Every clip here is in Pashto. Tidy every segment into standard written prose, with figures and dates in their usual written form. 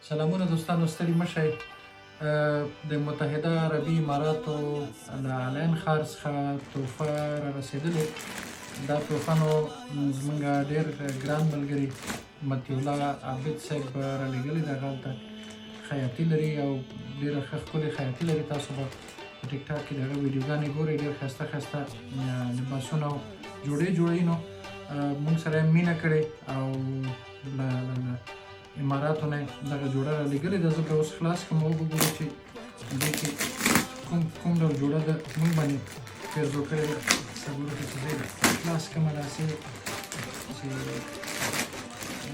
سلامونه دوستانو، ستړي مه شئ. د متحده عربي اماراتو له الین ښار څخه تحفه را رسېدلې. دا تحفه نو زموږ ډېر ګران ملګري مطیع الله عابد صاحب رالېږلې ده. هغه خیاطي لري او ډېره ښه ښکلې خیاطي لري. تاسو به په ټیک ټاک کې د هغه ویډیوګانې ګورئ. ډېر ښایسته ښایسته لباسونه او جوړې جوړوي. نو موږ سره یې مینه کړې او له اماراتو نه دغه جوړه رالېږلې ده. زه به اوس خلاص کړم او وګورو چې دې کې کوم ډول جوړه ده موږ باندې پیرزو کړې ده. صبر وکړئ چې زه یې خلاص کړم داسې چې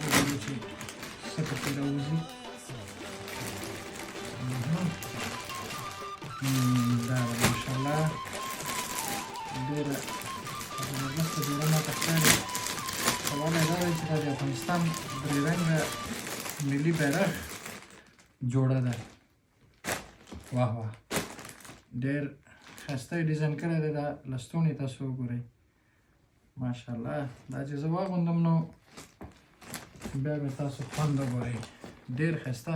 وګورو چې څه پکې راوځي. دا ده ماشاءالله ډېره زبردسته جوړه ماته ښکاري. سوال یې دا دی چې دا د افغانستان درې رنګه ملي بیرغ جوړه ده. واه واه، ډېر ښایسته یې ډیزاین کړی دی. دا لستوڼي تاسو وګورئ ماشاءالله. دا چې زه واغوندم نو بیا به تاسو خوند وګورئ. ډېر ښایسته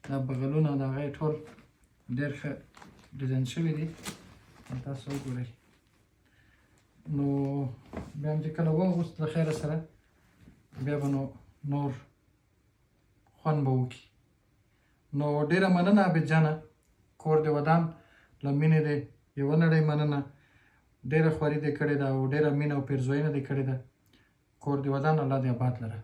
دا بغلونه د هغه یې ټول ډېر ښه ډیزاین شوي دي. تاسو وګورئ. نو بیا هم چې کله واغوست له خیره سره بیا به نو نور خوند به وکړي. نو ډېره مننه عابد جانه، کور دې ودان، له مینې دې یوه نړۍ مننه. ډېره خواري دې کړې ده او ډېره مینه او پیرزوینه دې کړې ده. کور دې ودان، الله دې آباد لره.